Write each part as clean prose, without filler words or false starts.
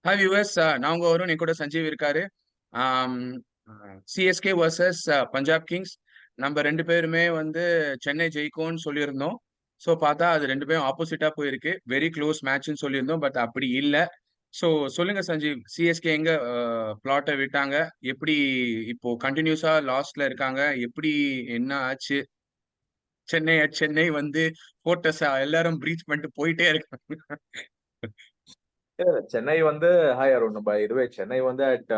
Hi viewers, நான் உங்க வருண். என் கூட சஞ்சீவ் இருக்காரு. CSK versus Punjab Kings. நம்ம ரெண்டு பேருமே வந்து சென்னை ஜெயிக்கும்னு சொல்லியிருந்தோம். ஸோ பார்த்தா அது ரெண்டு பேரும் ஆப்போசிட்டா போயிருக்கு. வெரி க்ளோஸ் மேட்ச்னு சொல்லியிருந்தோம், பட் அப்படி இல்லை. ஸோ சொல்லுங்க சஞ்சீவ், சிஎஸ்கே எங்க பிளாட்டை விட்டாங்க? எப்படி இப்போ கண்டினியூஸா லாஸ்ட்ல இருக்காங்க? எப்படி என்ன ஆச்சு? சென்னை வந்து போர்ட்டஸ் எல்லாரும் பிரீச் பண்ணிட்டு போயிட்டே இருக்காங்க. சென்னை வந்து ஹாய் அருண். நம்ம இதுவே சென்னை வந்து அட்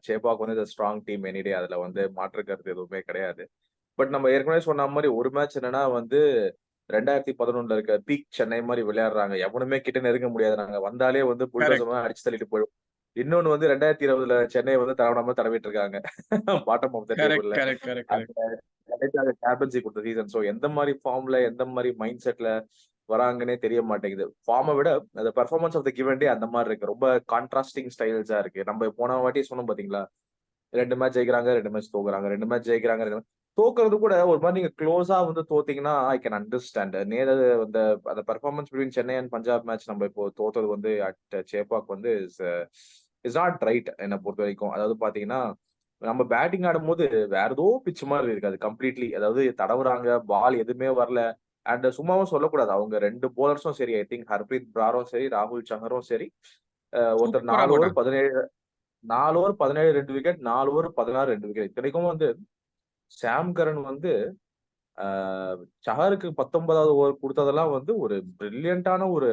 சேப்பாக் வந்து ஸ்ட்ராங் டீம் எனிடே. அதுல வந்து மாற்று கருத்து எதுவுமே கிடையாது. பட் நம்ம ஏற்கனவே சொன்ன மாதிரி ஒரு மேட்ச் என்னன்னா வந்து 2011 இருக்க பீக் சென்னை மாதிரி விளையாடுறாங்க. எவனுமே கிட்ட நெருங்க முடியாது. நாங்க வந்தாலே வந்து புல்டோசர் கரெக்ட், அடிச்சு தள்ளிட்டு போயிடும். இன்னொன்னு வந்து 2020 சென்னை வந்து தடவிடாம தடவிட்டு இருக்காங்க. பாட்டம் ஆஃப் த கரெக்ட், டேபிள்ல. Correct, correct, correct. சென்னைக்காக கேப்டன்சி கொடுத்த சீசன். ஸோ எந்த மாதிரி ஃபார்ம்ல எந்த மாதிரி மைண்ட் செட்ல வராங்கன்னே தெரிய மாட்டேங்குது. ஃபார்மை விட அந்த performance of the given day அந்த மாதிரி இருக்கு. ரொம்ப கான்ட்ராஸ்டிங் ஸ்டைல்ஸா இருக்கு. நம்ம போன வாட்டி சொன்னோம் பாத்தீங்களா, 2 மேட்ச் ஜெயிக்கிறாங்க, 2 மேட்ச் தோக்குறாங்க, 2 மேட்ச் ஜெயிக்கிறாங்க, தோக்குறது கூட ஒரு மாதிரி நீங்க க்ளோஸா வந்து தோத்தீங்கன்னா ஐ கேன் அண்டர்ஸ்டாண்ட். நேர அந்த அந்த performance between Chennai and Punjab match நம்ம இப்போ தோத்தது வந்து அட் சேப்பாக் வந்து இஸ் நாட் ரைட் என்னை பொறுத்த வரைக்கும். அதாவது பாத்தீங்கன்னா நம்ம பேட்டிங் ஆடும்போது வேற ஏதோ பிச் மாதிரி இருக்காது கம்ப்ளீட்லி. அதாவது தடவுறாங்க, பால் எதுவுமே வரல. அண்ட் சும்மாவும் சொல்லக்கூடாது. அவங்க 2 போலர்ஸும் சரி, ஐ திங்க் ஹர்ப்ரீத் பிராரும் சரி, ராகுல் சஹரும் சரி, ஒருத்தர் சூப்பரா 4 ஓவர் போட்டாங்க. 17 4 ஓவர் 17 2 விக்கெட், 4 ஓவர் 16 2 விக்கெட். இத்தனைக்கும் வந்து சாம் கரன் வந்து சஹருக்கு 19வது ஓவர் கொடுத்ததெல்லாம் வந்து ஒரு பிரில்லியண்டான ஒரு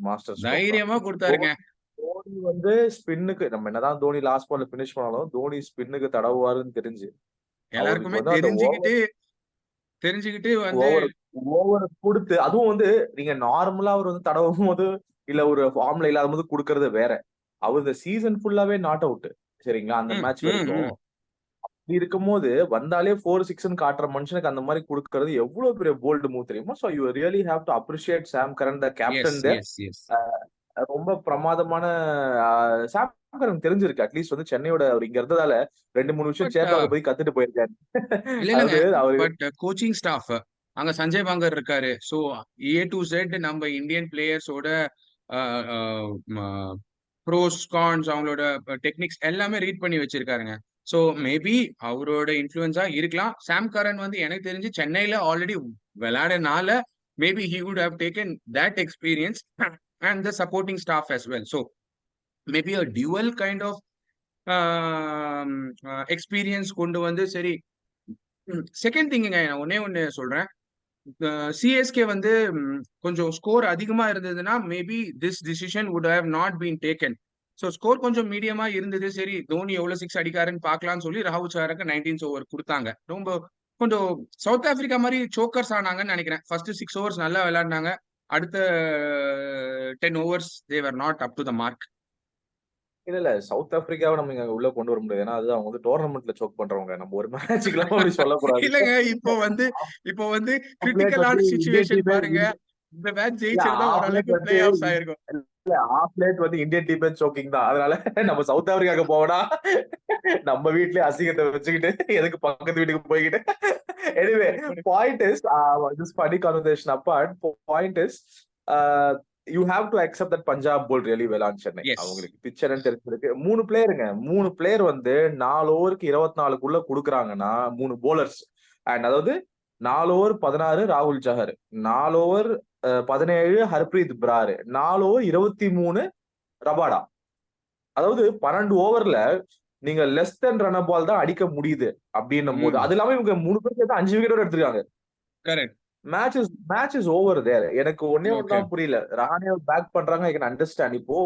மாஸ்டர் ஸ்ட்ரோக் தான். தைரியமா கொடுத்தாருங்க. தோனி வந்து ஸ்பின்னுக்கு நம்ம என்னதான் தோனி லாஸ்ட் பால்ல பினிஷ் பண்ணாலும் தோனி ஸ்பின்னுக்கு தடவுவாருன்னு தெரிஞ்சு அவருக்கு எல்லாருக்குமே வந்து அந்த தெரிஞ்சுக்கிட்டு தெரிஞ்சுக்கிட்டு வந்து ஓவர் ஓவர் குடுத்து, அதுவும் வந்து நீங்க நார்மலா அவர் வந்து தடவும் போது, இல்ல ஒரு ஃபார்ம்ல இல்லாத போது குடுக்கறது வேற. அவர் இந்த சீசன் ஃபுல்லாவே நாட் அவுட். சரிங்களா? அந்த ம், மேட்ச் ம், வரைக்கும். ம். அப்படி இருக்கும்போது வந்தாலே 4, 6ன்னு காட்டுற மனுஷனுக்கு அந்த மாரி குடுக்கறது எவ்வளவு பெரிய போல்ட் மூவ் தெரியுமா? So you really have to appreciate Sam Curran the yes, captain there. Yes, yes. ரொம்ப பிரமாதமான அ சாம் கரன் தெரிஞ்சிருக்கு. அட்லீஸ்ட் வந்து சென்னையோட அவர் இங்க இருந்ததால 2, 3 விஷயம் பட் சேப்பாக்க போய் கத்துட்டு போயிருக்காரு. இல்ல இல்லங்க. அதாவது அவரு பட் கோச்சிங் ஸ்டாஃப் அங்க சஞ்சய் பாங்கர் இருக்காரு. ஸோ ஏ டு Z நம்ம இந்தியன் பிளேயர்ஸோட ப்ரோஸ் கான்ஸ் அவங்களோட டெக்னிக்ஸ் எல்லாமே ரீட் பண்ணி வச்சிருக்காருங்க. ஸோ மேபி அவரோட இன்ஃப்ளூயன்ஸா இருக்கலாம். சாம் கரன் வந்து எனக்கு தெரிஞ்சு சென்னையில ஆல்ரெடி விளையாடனால maybe he would have taken that experience and the supporting staff as well. So maybe a dual kind of experience கொண்டு வந்து சரி. செகண்ட் திங்குங்க, நான் ஒன்னே ஒன்னு சொல்றேன். சிஎஸ்கே வந்து கொஞ்சம் ஸ்கோர் அதிகமா இருந்ததுன்னா maybe this decision would have not been taken. So score கொஞ்சம் மீடியமா இருந்தது. சரி, தோனி எவ்வளவு சிக்ஸ் அடிக்காருன்னு பார்க்கலாம்னு சொல்லி ராகுல் சாருக்கு 19th ஓவர் கொடுத்தாங்க. ரொம்ப கொஞ்சம் சவுத் ஆப்பிரிக்கா மாதிரி சோக்கர்ஸ் ஆனாங்கன்னு நினைக்கிறேன். ஃபர்ஸ்ட் 6 ஓவர்ஸ் நல்லா விளையாடினாங்க. அடுத்த 10 overs they were not up to the mark. இல்ல. சவுத் ஆப்பிரிக்காவ நம்ம இங்க உள்ள கொண்டு வர முடியாது. ஏன்னா, அது அவங்க வந்து டோர்னமெண்ட்ல சோக் பண்றவங்க. நம்ம ஒரு மேட்சுக்குலாம் அப்படி சொல்லக்கூடாது. இல்லங்க, இப்போ வந்து ஆஃப் லேட் வந்து கிரிட்டிக்கலான இந்தியன் சிச்சுவேஷன் டீமே பாருங்க. இந்த மேட்ச் இல்ல ஜெயிச்சிருந்தா ஆஃப் லேட் ஓரளவுக்கு வந்து பிளே ஆஃப்ஸ் ஆயிருக்கும். ஆஃப் லேட் வந்து இந்தியன் டீமே சோக்கிங் தான். அதனால நம்ம சவுத் ஆப்பிரிக்காக்கு போனா நம்ம வீட்லயே அசிங்கத்த வச்சுக்கிட்டு எதுக்கு பக்கத்து வீட்டுக்கு போய்க்கிட்டு. Anyway point is this funny conversation apart. Point is you have to accept that Punjab bowled really well on Chennai. Yes. அவங்களுக்கு பிட்ச் என்னன்னு தெரிஞ்சிருக்கு. 3 பிளேயருங்க. 3 பிளேயர் வந்து 4 ஓவருக்கு 24க்குள்ள குடுக்குறாங்கன்னா 3 போலர்ஸ். அண்ட் அதாவது 4 ஓவர் 16 ராகுல் சஹர், 4 over 17 Harpreet Brar, 4 over 23 Rabada. அதாவது 12 ஓவர்ல நீங்க லெஸ் தென் ரன் பால் தான் அடிக்க முடியுது அப்படின்னும் போது, ம். அது இல்லாம இவங்க 3 பேர் சேர்த்து 5 விக்கெட்டோட எடுத்திருக்காங்க. Correct. Match is over there. எனக்கு ஒண்ணே ஒண்ணு ஓகே. தான் புரியல. ரஹானே பேக் பண்றாங்க, ஐ கேன் அண்டர்ஸ்டாண்ட். இப்போ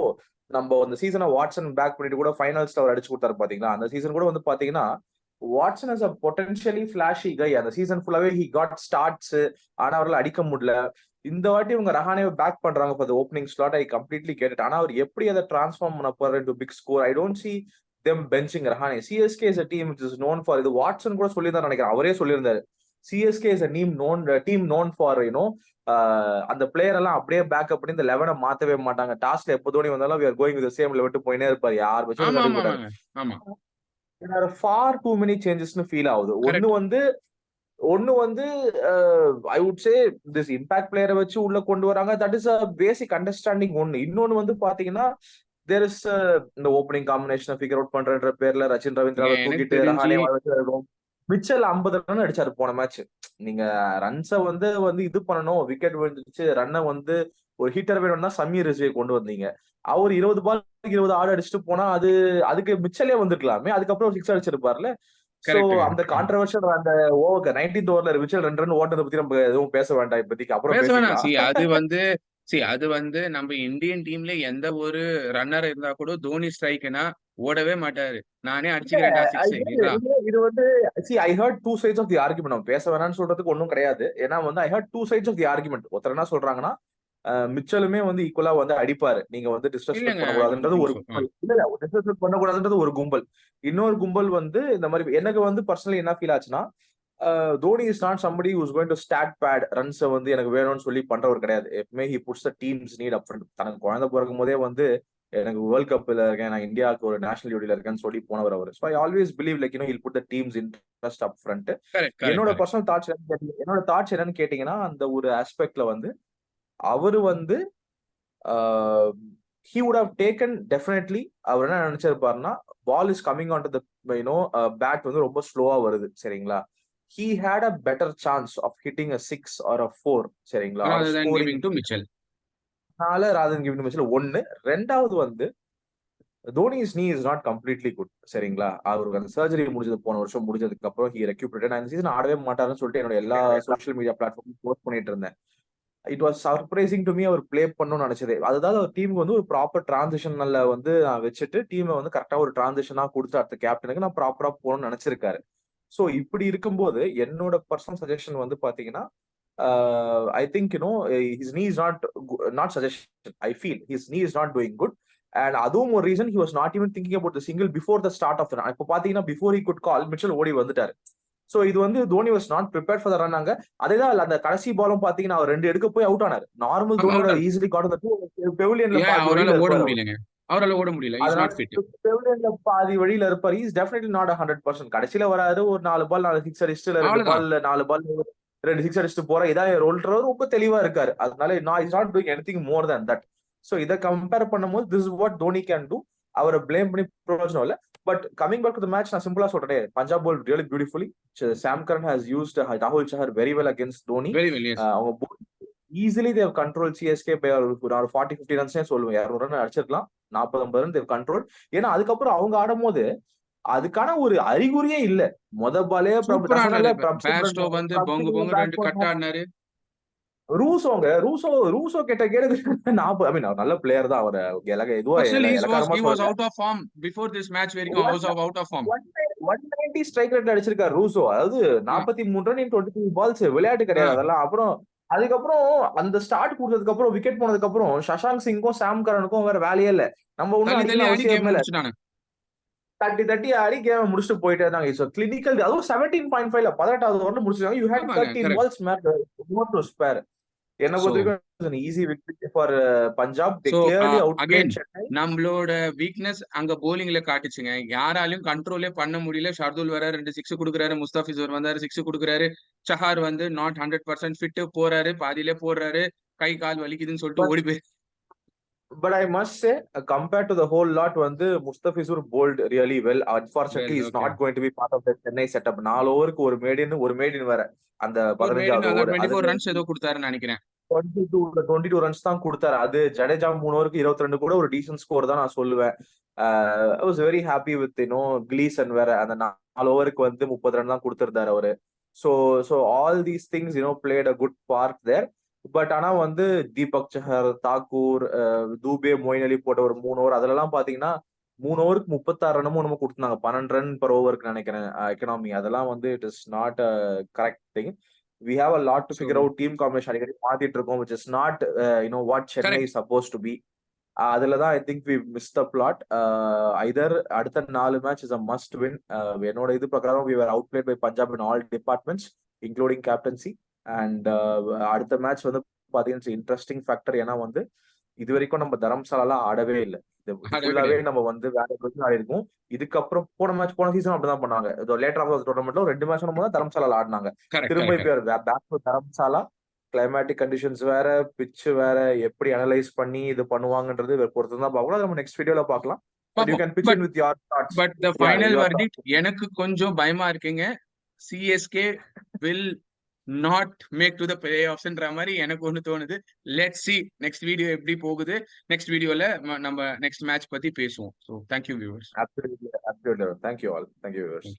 நம்ம அந்த சீசனை வாட்சன் பேக் பண்ணிட்டு கூட ஃபைனல்ஸ்ல அவர் அடிச்சு கொடுத்தாரு பாத்தீங்களா? அந்த சீசன் கூட வந்து பாத்தீங்கன்னா Watson is a potentially flashy guy. அந்த சீசன் ஃபுல்லாவே ஹி காட் ஸ்டார்ட்ஸ். ஆனா அவரால் அடிக்க முடியல. இந்த வாட்டி இவங்க ரஹானே பேக் பண்றாங்க for the opening slot. I completely get it. ஆனா அவர் எப்படி அதை டிரான்ஸ்ஃபார்ம் பண்ண போறாரு to big score? I don't see them benching Rahane. CSK is a team which is known for இது. வாட்சன் கூட சொல்லியிருந்தாரு நினைக்கிறேன். அவரே சொல்லியிருந்தாரு CSK is a team known for அந்த பிளேயர் எல்லாம் அப்படியே பேக்கப் பண்ணி இந்த 11 மாத்தவே மாட்டாங்க. டாஸ்ல எப்போ தோனி வந்தாலும் we are going with the same விட்டு போயினே இருப்பாரு. யார் வச்சு ஆமா, தள்ளி ஆமா, போட்டாரு. ஆமாங்க. ஆமா. ஃபார் டூ மெனி சேஞ்சஸ்னு ஃபீல் ஆகுது. ஒன்னு கரெக்ட். வந்து I would say this impact பிளேயரை வச்சு உள்ள கொண்டு வராங்க. That is a basic understanding ஒன்னு. இன்னொன்னு வந்து பாத்தீங்கன்னா தேர் இஸ் இந்த ஓப்பனிங் காம்பினேஷன் ஃபிகர் அவுட் பண்றன்ற பேர்ல ரச்சின் ரவீந்திராவை எனக்கு தூக்கிட்டு தெரிஞ்சு ரஹானே வாழ வச்சு மிச்சல் 50 ரன் அடிச்சாரு போன மேட்ச். நீங்க ரன்ஸை வந்து வந்து இது பண்ணணும், விக்கெட் விழுந்துச்சு, ரன்னை வந்து ஒரு ஹீட்டர் வேணும்னா சமீர் ரிஸ்வியை கொண்டு வந்தீங்க. அவர் 20 பால் 20 ஆடு அடிச்சுட்டு போனா அதுக்கு மிச்சலே வந்துருக்கலாமே, அதுக்கப்புறம் 6 அடிச்சிருப்பார்ல. சோ அந்த கரெக்ட். கான்ட்ரவர்ஷியல் அந்த ஓவர் 19th ஓவர்ல மிச்சல் 2 ரன் ஓட்டத்தை பத்தி நம்ம எதுவும் பேச வேண்டாம் இப்போதைக்கு, அப்புறம் பேச வேணாம். பேசிக்கலாம். அது வந்து நம்ம இந்தியன் டீம்ல எந்த ஒரு ரன்னர் இருந்தா கூட தோனி ஸ்ட்ரைக்னா ஓடவே மாட்டாரு. நானே அடிச்சுக்கிறேன்டா சிக்ஸ் இருடா. இது வந்து I heard two sides of the argument. நம்ம பேச வேணாம்னு சொல்றதுக்கு ஒன்றும் கிடையாது. ஏன்னா வந்து I heard two sides of the argument. ஒருத்தர் என்ன சொல்றாங்கன்னா மிச்சலுமே வந்து ஈக்குவலா வந்து அடிப்பாரு, நீங்க வந்து டிஸ்ரெஸ்பெக்ட் இல்லங்க, ஐ டோன்ட் பண்ணக்கூடாதுன்றது திங்க் ஒரு சோ. கும்பல். இல்ல டிஸ்ரெஸ்பெக்ட் பண்ணக்கூடாதுன்றது ஒரு கும்பல். இன்னொரு கும்பல் வந்து இந்த மாதிரி எனக்கு வந்து பர்சனலி என்ன ஃபீல் ஆச்சுன்னா, Dhoni is not somebody who's going to stat pad runs வந்து எனக்கு வேணும்னு சொல்லி பண்றவர் கிடையாது. எப்பவுமே he puts the team's need up front. தனக்கு குழந்தை பிறக்கும் போதே வந்து எனக்கு வேர்ல்ட் கப்ல இருக்கேன், நான் இந்தியாவுக்கு ஒரு நேஷனல் டியூட்டில இருக்கேன்னு சொல்லி போனவர் அவர். So I always believe like he'll put the team's interest up front. என்னோட கரெக்ட். பர்சனல் தாட்ஸ் என்னன்னு கேட்டீங்கன்னா, அந்த ஒரு ஆஸ்பெக்ட்ல வந்து அவரு வந்து he would have taken definitely. அவர் என்ன நினைச்சிருப்பாருன்னா, ball is coming on to the bat வந்து ரொம்ப ஸ்லோவா வருது சரிங்களா, he had a better chance of hitting a 6 or a 4 சரிங்களா, or rather than scoring giving to Mitchell. rather than giving to ஒன்னு. ரெண்டாவது வந்து Dhoni's knee is not completely good சரிங்களா, அவருக்கு அந்த சர்ஜரி முடிஞ்சது போன வருஷம் முடிஞ்சதுக்கு அப்புறம் he recuperated. அந்த சீசன் ஆடவே மாட்டாருன்னு சொல்லிட்டு என்னோட எல்லா சோஷியல் மீடியா பிளாட்ஃபார்மும் போஸ்ட் பண்ணிட்டு இருந்தேன். It was surprising to me அவர் பிளே பண்ணணும்னு நினைச்சது. அதாவது அவர் டீமுக்கு வந்து ஒரு ப்ராப்பர் டிரான்சிஷன்ல வந்து வச்சுட்டு டீமை வந்து கரெக்டா ஒரு டிரான்சிஷனா கொடுத்து அடுத்த கேப்டனுக்கு நான் ப்ராப்பரா போகணும்னு நினைச்சிருக்காரு. சோ இப்படி இருக்கும்போது என்னோட பர்சனல் சஜஷன் வந்து பாத்தீங்கன்னா, I think his knee is not suggestion, I feel his knee is not doing good. And அதுவும் ஒரு reason, he was not even thinking about the single before the start of the run. இப்போ பாத்தீங்கன்னா before he could call Mitchell ஓடி வந்துட்டாரு. So இது வந்து Dhoni was not prepared for the run. அங்க அதேதான் அந்த கடைசி பாலும் பாத்தீங்கன்னா அவர் 2 எடுக்க போய் அவுட் ஆனாரு. நார்மல் ஆமா, தோனியோட அவுட். ஈஸிலி காட் பெவிலியன்ல ஏன் பாதி அவரால வழியில ஓட இருப்பாரு அவர். முடியலங்க? அவரால ஓட முடியல. இஸ் அதனால நாட் ஃபிட். பெவிலியன்ல பாதி வழியில இருப்பாரு. Is definitely not 100%. கடைசியில வராரு, ஒரு 4 பால் 4 சிக்ஸ் அடிச்சுட்டு, 2 அவ்வளவுதான். பால் 4 பால் 2 சிக்ஸ் அடிச்சுட்டு போற இதான் ரோல்றவர் ரொம்ப தெளிவா இருக்காரு. அதனால is not doing anything more than that. So இதை கம்பேர் பண்ணும்போது this is what Dhoni can do. அவரை பிளேம் பண்ணி பிரயோஜனம் இல்ல. But coming back to the match, நான் சிம்பிளா சொல்றேன், Punjab bowled really beautifully. Sam Curran has used Rahul Chahar very well against Dhoni. Very well. Yes. அவங்க ஈஸிலி தேவ் கண்ட்ரோல் சிஎஸ்கே ஒரு 40-50 ரன்ஸ்னே சொல்லுவேன். 200 ரன் அடிச்சிருக்கலாம், 40-50 ரன் தேவ் கண்ட்ரோல். ஏன்னா அதுக்கப்புறம் அவங்க ஆடும் போது அதுக்கான ஒரு அறிகுறியே இல்ல. பாலே சூப்பரா ஆனாரு. பேஸ்டோ வந்து பொங்கு பொங்கு 2 கட் ஆடினாரு. ரூசோ கேட்ட கேடு ஐ மீன் அவர் நல்ல பிளேயர் தான். அவர் எதுவோ But still இலக்காரமா he was சொல்லல. out of form before this match வரைக்கும். I was out of form. 190 strike rate அடிச்சிருக்காரு ரூசோ. அதாவது 43 ரன் இன் 23 பால்ஸ். விளையாட்டு கிடையாது அதெல்லாம். அப்புறம் அதுக்கப்புறம் அந்த ஸ்டார்ட் கொடுத்ததுக்கு அப்புறம் விக்கெட் போனதுக்கு அப்புறம் சஷாங்க் சிங்கும் சாம் கரனுக்கும் வேற வேலையே இல்ல. நம்ம ஒண்ணும் தள்ளி தள்ளி அடிக்கணும் ஆடி அவசியம் கேம் இல்ல. முடிச்சுட்டானு. தட்டி தட்டி ஆடி கேம் முடிச்சுட்டு போயிட்டே இருந்தாங்க. கிளினிக்கல், அதுவும் 17.5ல 18வது ஓவர்ல முடிச்சிருக்காங்க. யூ ஹேட் ஆமாங்க, 13 correct. Balls more to spare. என்ன சோ பொறுத்தவரைக்கும் easy victory for Punjab. They so clearly out again played Chennai. நம்மளோட வீக்னஸ் அங்க போலிங்ல காட்டுச்சுங்க. யாராலையும் கண்ட்ரோலே பண்ண முடியல. ஷர்துல் வர 2 சிக்ஸ் குடுக்குறாரு, முஸ்தாபிசூர் வந்தாரு 6 குடுக்குறாரு, சஹார் வந்து நாட் 100% ஃபிட் போறாரு, பாதியிலே போடுறாரு, கை கால் வலிக்குதுன்னு சொல்லிட்டு ஓடி போய். But I must say, compared to the whole lot, வந்து Mustafizur bowled really well. Unfortunately, well is okay. not going to be part of the Chennai setup. 4 ஓவருக்கு ஒரு மேடின் வேற. அந்த ஒரு மேடின் 15வது அதான் ஓவர் 24 அதுல ரன்ஸ் ஏதோ குடுத்தாருன்னு நினைக்கிறேன். 22 ரன்ஸ் தான் கொடுத்தாரு. அது ஜடேஜா 3 ஓவருக்கு 22 கூட ஒரு டீசன்ட் ஸ்கோர் தான் நான் சொல்லுவேன். I was very happy with Gleeson வேற அந்த 4 ஓவருக்கு வந்து 30 ரன் தான் கொடுத்திருந்தாரு அவரு. So all these things played a good part there. But ஆனா வந்து தீபக் சஹர், தாக்கூர், தூபே, மொயின் அலி போட்ட ஒரு 3 ஓவர் அதுலலாம் பாத்தீங்கன்னா 3 ஓவருக்கு 36 ரன்னும் நம்ம கொடுத்தாங்க. 12 ரன் பர் ஓவருக்கு நினைக்கிறேன் எக்கனாமி. அதெல்லாம் வந்து it is not a correct thing. We have a lot to so figure out. Team combination அடிக்கடி மாத்திட்டு இருக்கோம், which is not what Chennai correct. is supposed to be. அதுலதான் I think we miss the plot. Either அடுத்த 4 match is a must win. என்னோட இது பிரகாரம் we were outplayed by Punjab in all departments including captaincy. And அடுத்த match வந்து பாத்தீங்கன்னா interesting factor. ஏன்னா வந்து இது வரைக்கும் நம்ம தரம்சாலாம் ஆடவே இல்லை. இது ஆடவே ஃபுல்லாவே கிடையாது. நம்ம வந்து வேற ஆடி இருக்கும். இதுக்கப்புறம் போன சீசன் அப்படிதான் பண்ணாங்க. லேட்டர் ஆஃப் டோர்னமெண்ட்ல 2 மேட்ச் நம்ம தான் தரம்சாலா ஆடினாங்க. கரெக்ட் திரும்ப கரெக்ட். இப்ப back to Dharamshala. Climatic conditions வேற, பிட்ச் வேற, எப்படி அனலைஸ் பண்ணி இது பண்ணுவாங்கன்றது பொறுத்து தான் பார்க்கணும். நம்ம நெக்ஸ்ட் வீடியோல பார்க்கலாம். But you பாப்போம். can pitch in with your thoughts. But the Yeah, final your verdict thoughts. எனக்கு கொஞ்சம் பயமா இருக்குங்க. CSK will not make to the play ஆஃப்ஸ்ன்ற மாதிரி எனக்கு ஒண்ணு தோணுது. லெட்ஸ் சி நெக்ஸ்ட் வீடியோ எப்படி போகுது. நெக்ஸ்ட் வீடியோல நம்ம நெக்ஸ்ட் மேட்ச் பத்தி பேசுவோம். So thank you viewers. Absolutely, absolutely. Thank you all. Thank you, viewers.